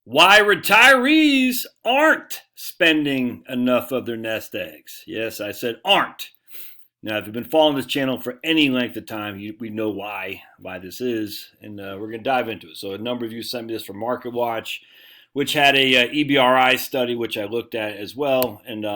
Why retirees aren't spending enough of their nest eggs. Yes, I said aren't. Now, if you've been following this channel for any length of time, we know why this is, and we're going to dive into it. So a number of you sent me this from MarketWatch, which had a EBRI study, which I looked at as well, and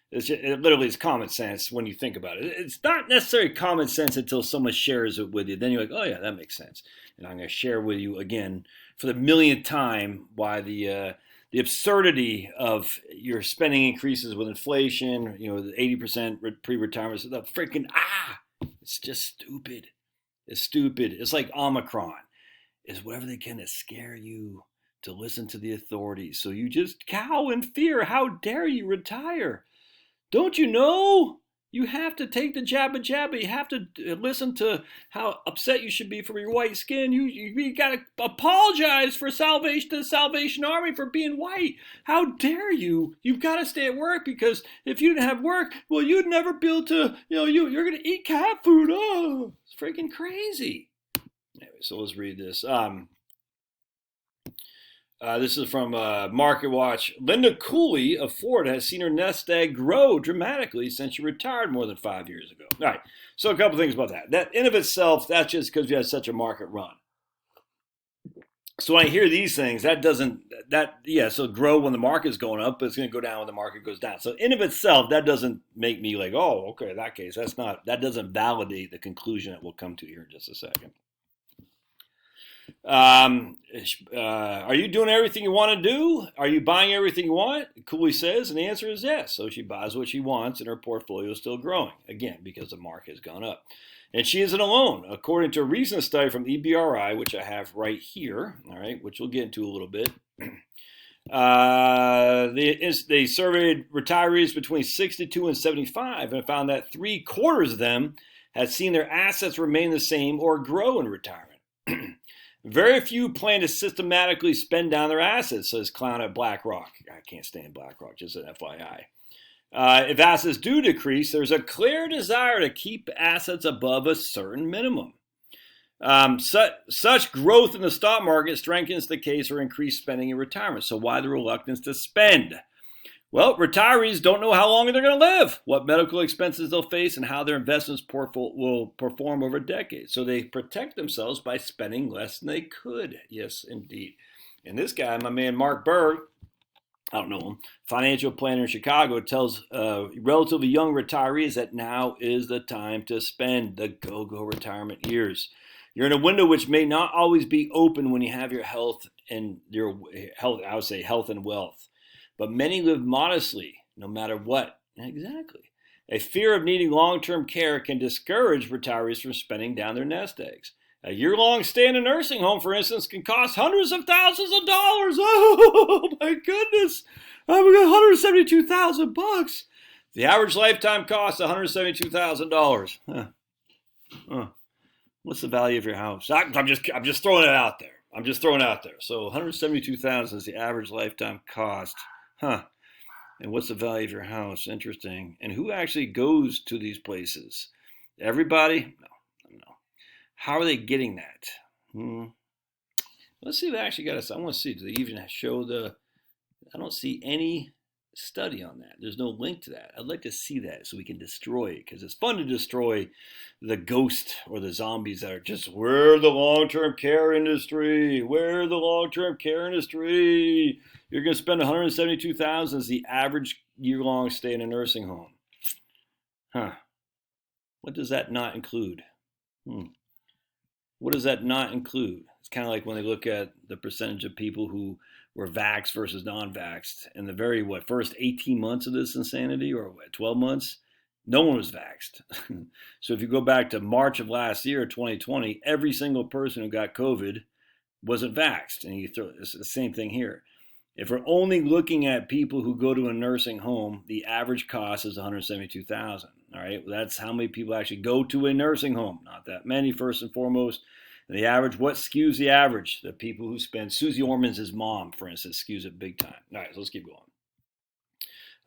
it literally is common sense when you think about it. It's not necessarily common sense until someone shares it with you. Then you're like, oh yeah, that makes sense. And I'm going to share with you again for the millionth time why the absurdity of your spending increases with inflation, the 80% pre-retirement, the freaking, it's just stupid. It's stupid. It's like Omicron. It's whatever they can to scare you to listen to the authorities. So you just cower in fear. How dare you retire? Don't you know? You have to take the jabba. You have to listen to how upset you should be for your white skin. You got to apologize for the Salvation Army for being white. How dare you? You've got to stay at work because if you didn't have work, well, you'd never be able to, you're going to eat cat food. Oh, it's freaking crazy. Anyway, so let's read this. This is from MarketWatch. Linda Cooley of Florida has seen her nest egg grow dramatically since she retired more than 5 years ago. All right, so a couple things about that. That in of itself, that's just because we had such a market run. So when I hear these things, so grow when the market's going up, but it's going to go down when the market goes down. So in of itself, that doesn't make me like, oh, okay, in that case, that doesn't validate the conclusion that we'll come to here in just a second. Are you doing everything you want to do? Are you buying everything you want? Cooley says, and the answer is yes. So she buys what she wants, and her portfolio is still growing, again, because the market has gone up. And she isn't alone. According to a recent study from EBRI, which I have right here, all right, which we'll get into a little bit, they surveyed retirees between 62 and 75 and found that 3/4 of them had seen their assets remain the same or grow in retirement. Very few plan to systematically spend down their assets, says clown at BlackRock. I can't stand BlackRock, just an FYI. If assets do decrease, there's a clear desire to keep assets above a certain minimum. Such growth in the stock market strengthens the case for increased spending in retirement. So why the reluctance to spend? Well, retirees don't know how long they're going to live, what medical expenses they'll face, and how their investments will perform over decades. So they protect themselves by spending less than they could. Yes, indeed. And this guy, my man Mark Berg, I don't know him, financial planner in Chicago, tells relatively young retirees that now is the time to spend the go-go retirement years. You're in a window which may not always be open when you have your health and health and wealth. But many live modestly, no matter what. Exactly. A fear of needing long-term care can discourage retirees from spending down their nest eggs. A year-long stay in a nursing home, for instance, can cost hundreds of thousands of dollars. Oh, my goodness. I've got $172,000. The average lifetime cost $172,000. What's the value of your house? I'm just throwing it out there. So $172,000 is the average lifetime cost. And what's the value of your house? Interesting. And who actually goes to these places? Everybody? No. How are they getting that? Let's see if they actually got us. I want to see. Do they even show I don't see any study on that. There's no link to that. I'd like to see that so we can destroy it, because it's fun to destroy the ghost or the zombies that are just, we're the long-term care industry. We're the long-term care industry. You're going to spend $172,000 as the average year-long stay in a nursing home. What does that not include? What does that not include? It's kind of like when they look at the percentage of people who were vaxxed versus non-vaxxed in the very, first 18 months of this insanity, or 12 months? No one was vaxxed. So if you go back to March of last year, 2020, every single person who got COVID wasn't vaxxed. And it's the same thing here. If we're only looking at people who go to a nursing home, the average cost is $172,000. All right, well, that's how many people actually go to a nursing home. Not that many, first and foremost. And the average, what skews the average? The people who spend, Susie Orman's mom, for instance, skews it big time. All right, so let's keep going.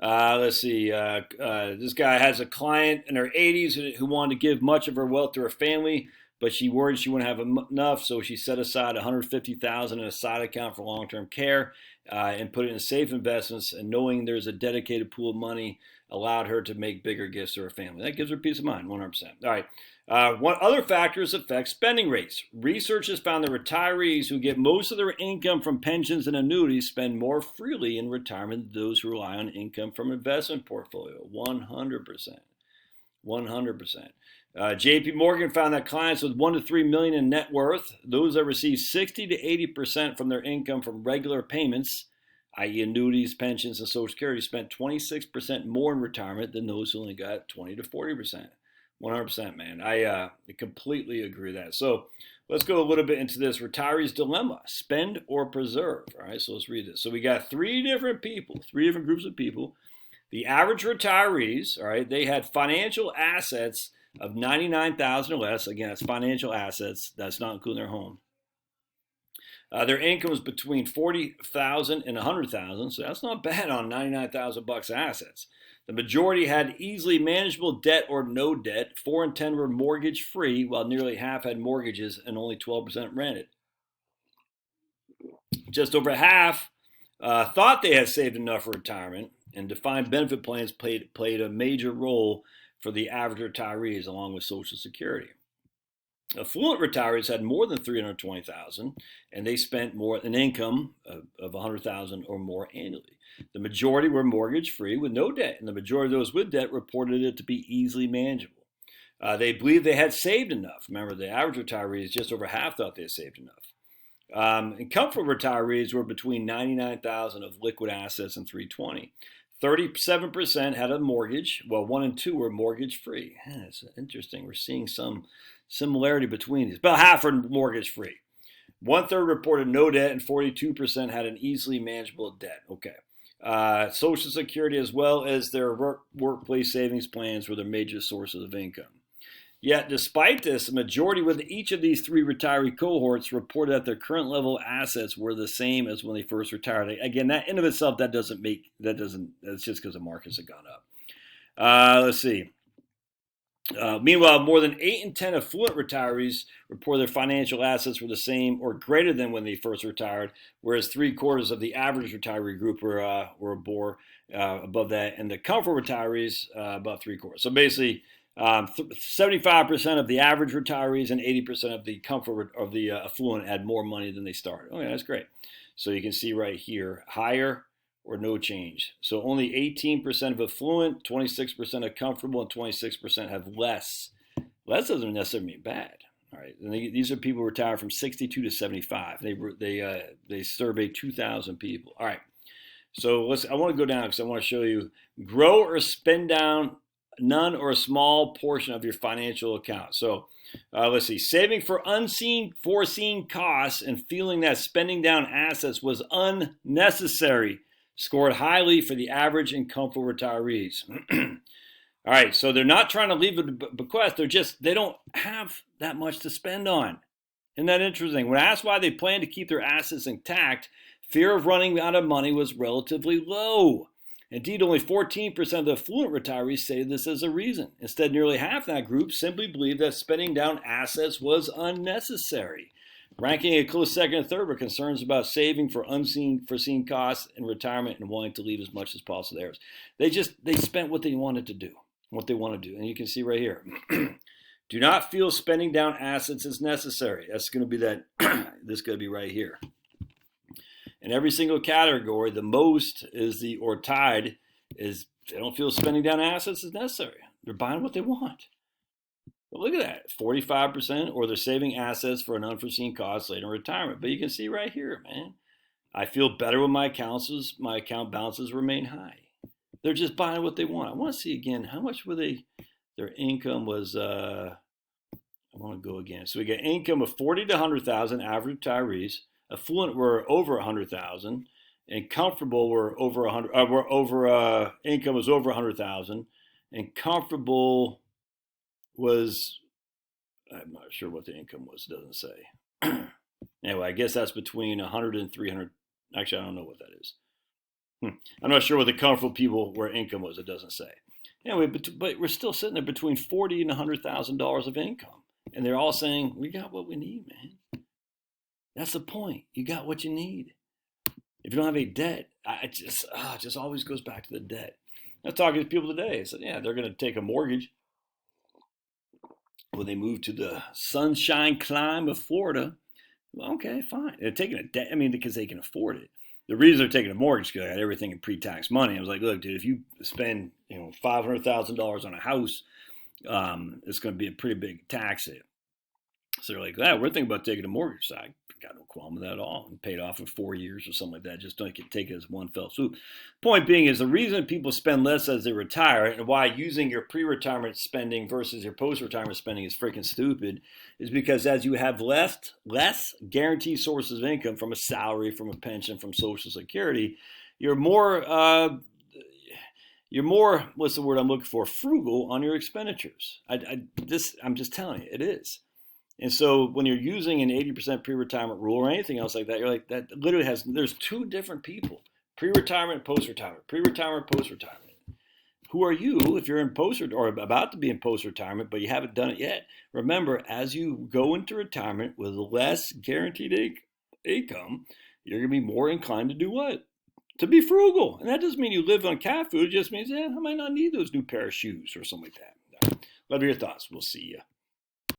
Let's see. This guy has a client in her 80s who wanted to give much of her wealth to her family, but she worried she wouldn't have enough, so she set aside $150,000 in a side account for long-term care and put it in safe investments. And knowing there's a dedicated pool of money allowed her to make bigger gifts to her family. That gives her peace of mind, 100%. All right. What other factors affect spending rates? Research has found that retirees who get most of their income from pensions and annuities spend more freely in retirement than those who rely on income from investment portfolio. 100%. 100%. JP Morgan found that clients with 1 to 3 million in net worth, those that receive 60 to 80% from their income from regular payments, i.e. annuities, pensions, and Social Security, spent 26% more in retirement than those who only got 20 to 40%. 100%, man. I completely agree with that. So let's go a little bit into this retiree's dilemma: spend or preserve. All right, so let's read this. So we got three different groups of people. The average retirees, all right, they had financial assets of $99,000 or less. Again, it's financial assets. That's not including their home. Their income was between $40,000 and $100,000, so that's not bad on $99,000 assets. The majority had easily manageable debt or no debt. 4 in 10 were mortgage free, while nearly half had mortgages and only 12% rented. Just over half thought they had saved enough for retirement, and defined benefit plans played a major role for the average retirees, along with Social Security. Affluent retirees had more than $320,000, and they spent more an income of $100,000 or more annually. The majority were mortgage-free with no debt, and the majority of those with debt reported it to be easily manageable. They believed they had saved enough. Remember, the average retirees, just over half thought they had saved enough. And comfort retirees were between $99,000 of liquid assets and $320,000. 37% had a mortgage, while 1 in 2 were mortgage-free. It's interesting. We're seeing some similarity between these. About half are mortgage-free. 1/3 reported no debt, and 42% had an easily manageable debt. Okay. Social Security, as well as their workplace savings plans, were their major sources of income. Yet, despite this, the majority with each of these three retiree cohorts reported that their current level of assets were the same as when they first retired. Again, that in of itself, that's just because the markets have gone up. Let's see. Meanwhile, more than 8 in 10 affluent retirees report their financial assets were the same or greater than when they first retired, whereas 3/4 of the average retiree group were above that, and the comfort retirees about 3/4. So basically, 75% of the average retirees and 80% of the comfort of the affluent had more money than they started. Okay, that's great. So you can see right here, higher or no change. So only 18% of affluent, 26% of comfortable, and 26% have less. Less doesn't necessarily mean bad. All right, and these are people who retired from 62 to 75. They surveyed 2,000 people. All right, so I want to go down because I want to show you: grow or spend down none or a small portion of your financial account. So let's see, saving for foreseen costs and feeling that spending down assets was unnecessary scored highly for the average and comfortable retirees. All right, so they're not trying to leave a bequest. They don't have that much to spend on. Isn't that interesting? When asked why they plan to keep their assets intact, fear of running out of money was relatively low. Indeed, only 14% of the affluent retirees stated this as a reason. Instead, nearly half that group simply believed that spending down assets was unnecessary. Ranking a close second and third were concerns about saving for unforeseen costs in retirement and wanting to leave as much as possible theirs. They spent what they wanted to do, what they want to do. And you can see right here. Do not feel spending down assets is necessary. That's going to be this is going to be right here. In every single category, the most is tied is they don't feel spending down assets is necessary. They're buying what they want. But look at that, 45%, or they're saving assets for an unforeseen cost later in retirement. But you can see right here, man, I feel better when my account balances remain high. They're just buying what they want. I want to see again, how much were their income was, I want to go again. So we got income of 40 to 100,000 average retirees. Affluent were over 100,000, and comfortable were over 100. Income was over 100,000, and comfortable was, I'm not sure what the income was. It doesn't say. Anyway, I guess that's between 100 and 300. Actually, I don't know what that is. I'm not sure what the comfortable people where income was. It doesn't say. Anyway, but we're still sitting there between $40,000 and $100,000 of income. And they're all saying, we got what we need, man. That's the point. You got what you need. If you don't have any debt, it just always goes back to the debt. I was talking to people today. I said, yeah, they're going to take a mortgage when they move to the sunshine clime of Florida. Well, okay, fine. They're taking a debt, because they can afford it. The reason they're taking a mortgage is because they got everything in pre-tax money. I was like, look, dude, if you spend $500,000 on a house, it's going to be a pretty big tax hit. So they're like, we're thinking about taking a mortgage. So I got no qualm with that at all. And paid off in 4 years or something like that. Just don't take it as one fell swoop. Point being is the reason people spend less as they retire and why using your pre-retirement spending versus your post-retirement spending is freaking stupid is because as you have less guaranteed sources of income from a salary, from a pension, from Social Security, you're more what's the word I'm looking for? Frugal on your expenditures. I'm just telling you, it is. And so when you're using an 80% pre-retirement rule or anything else like that, you're like, that literally there's two different people, pre-retirement, post-retirement, pre-retirement, post-retirement. Who are you if you're in or about to be in post-retirement, but you haven't done it yet? Remember, as you go into retirement with less guaranteed income, you're going to be more inclined to do what? To be frugal. And that doesn't mean you live on cat food. It just means, I might not need those new pair of shoes or something like that. Love your thoughts. We'll see you.